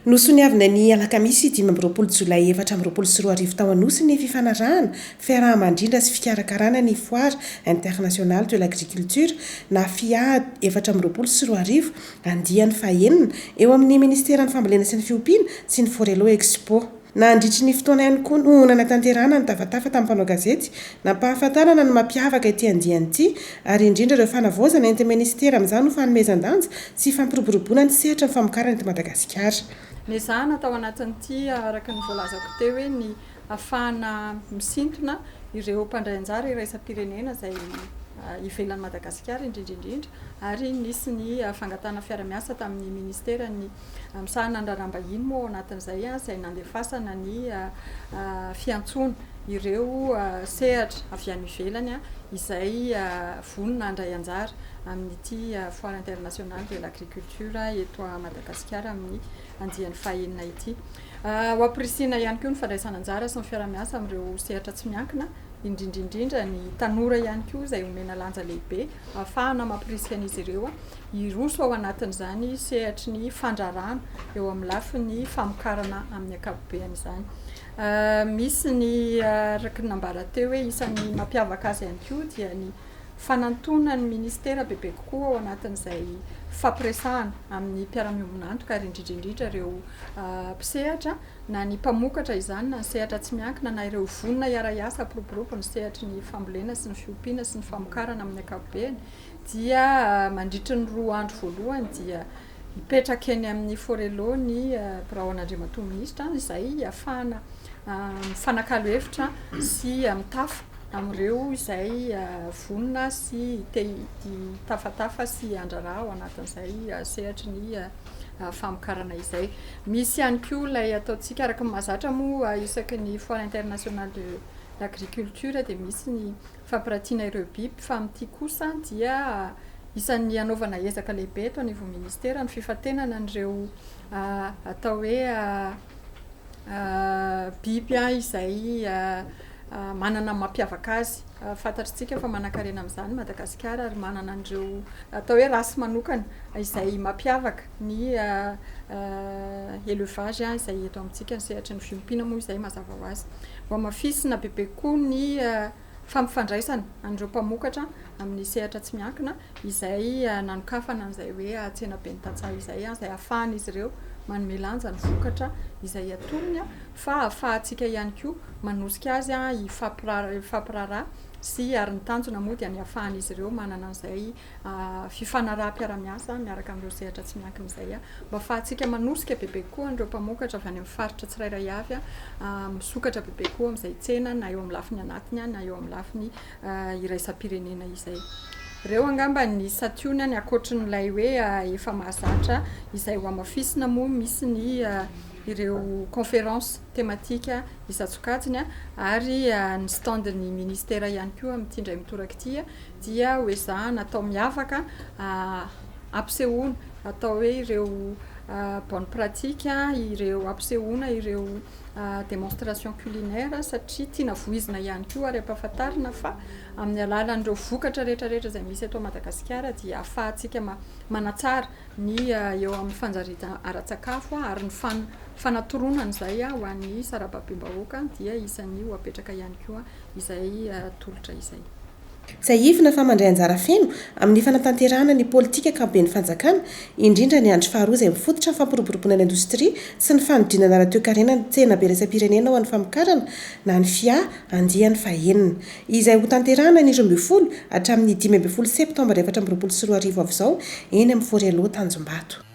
Nosoniavina ny alakamisy 5 jolay 4 tao Anosy ny fifanarahana fiaraha-mandrindra sy fikarakarana ny foire internationale de l'agriculture na FIA 4 andiany fahenina eo amin'ny ministera ny fambolena sy ny fiompiana sy ny Forelo Expo. Na andritry ny fotoana ihany koa no nanatanterana ny tafatafa tamin'ny mpanao gazety nampahafantarana ny mampiavaka ity andiany ity ary indrindra ireo fanavaozana eny ministera amin'izany no fanomezan-danja sy fampiroboroboana ny sehatra ny famokarana eto Madagasikara. Ny zahana tao anatin'ity araka ny voalazako teo hoe ny afahana misintona ireo mpandray anjara iraisam-pirenena izay ivelan'ny Madagasikara indrindra ary nisy ny fangatana fiara-miasa tamin'ny ministera ny misahana andrarambahiny moa ao anatin'izay izay nandefasana ny fiantsona ireo sehatra avy any ivelany izay vonona andray anjara amin'ity foire internationale de l'agriculture eto Madagasikara amin'ny andiany fahenina ity. Ho ampirisiana ihany koa ny fandraisana anjara sy ny fiara-miasa amin'ireo sehatra tsy miankina indrindra ny tanora ihany koa izay omena lanja lehibe ahafahana mampirisika an'izy ireo iroso ao anatin'izany sehatry ny fandrarana eo amin'ny lafiny famokarana amin'ny ankapobean'izany. Misy ny araka ny nambara teo hoe isan'ny mampiavaka azy ihany koa dia ny fanantonany ministera bebe kokoa ao anatin'izay fampiresahana amin'ny mpiara-miombona antoka ary indrindra ireo mpisehatra na ny mpamokatra izany na ny sehatra tsy miankina na ireo vonona iara-iasa ampiroborobo ny sehatry ny fambolena sy ny fiompiana sy ny famokarana amin'ny ankapobeany dia mandritry ny 2 andro voalohany dia hipetraka eny amin'ny Forelo ny biraon'Andriamatoa minisitra izay ahafahana mifanakalo hevitra sy mitafa amin'ireo izay vonona sy tafatafa sy andraraha ao anatin'izay sehatry ny famokarana izay. Misy ihany koa ilay ataontsika araka ny mahazatra moa isaky ny foire internationale de l'agriculture dia misy ny fampiratiana ireo biby fa amin'ity kosa dia isan'ny anaovana ezaka lehibe eto anivon'ny ministera ny fifantenana an'ireo atao hoe biby izay manana mampiavaka azy. Fantatritsika fa manan-karena amin'izany Madagasikara ary manana an'ireo atao hoe rasy manokana izay mampiavaka ny élevage izay eto amintsika ny sehatry ny fiompiana moa izay mazava ho azy. Mba mafisina bebe koa ny fampifandraisana an'ireo mpamokatra amin'ny sehatra tsy miankina izay nanokafana an'izay hoe tsena ben'ny tantsaha izay izay ahafahan'izy ireo manome lanja ny vokatra izay atonony fa ahafahantsika ihany koa manosika azy ifampiraraha sy ary ny tanjona moa dia ny ahafahan'izy ireo manana an'izay fifanaraha-mpiara-miasa miaraka amin'ireo sehatra tsy miankina izay mba ahafahantsika manosika bebe koa an'ireo mpamokatra avy any amin'ny faritra tsirairay avy misokatra bebe koa amin'izay tsena na eo amin'ny lafiny anatiny na eo amin'ny lafiny iraisam-pirenena izay. Ireo angamba ny sationy ankoatran'ilay hoe efa mahazatra izay ho amafisina moa misy ny ireo conférence thématique isan-tsokajiny ary ny stand ny ministera ihany koa amin'ity indray mitoraka ity dia hoe zahana atao miavaka ampisehoana atao hoe ireo bonne pratique ireo ampisehoana ireo démonstration culinaire satria tiana voizina ihany koa ary ampahafantarina fa amin'ny alalan'ireo vokatra rehetrarehetra izay misy eto Madagasikara dia ahafahantsika manatsara ny eo amin'ny fanjariana ara-tsakafo ary ny fanatoronana izay ho an'ny sarababem-bahoaka dia isan'ny ho apetraka ihany koa izay tolotra izay. Izay ifina fa mandray anjara feno amin'ny fanatanterahana ny politika ankapobeny fanjakana indrindra ny andro faharoa izay mifototra ny fampiroboroboana ny indostria sy ny fanodinana ara-toe-karena ny tsena be raisam-pirenena ho an'ny famokarana na ny FIA andiany fahenina izay ho tanterahana ny 20 hatramin'ny 15 septambra 2024 avy izao eny amin'ny Forelo Tanjombato.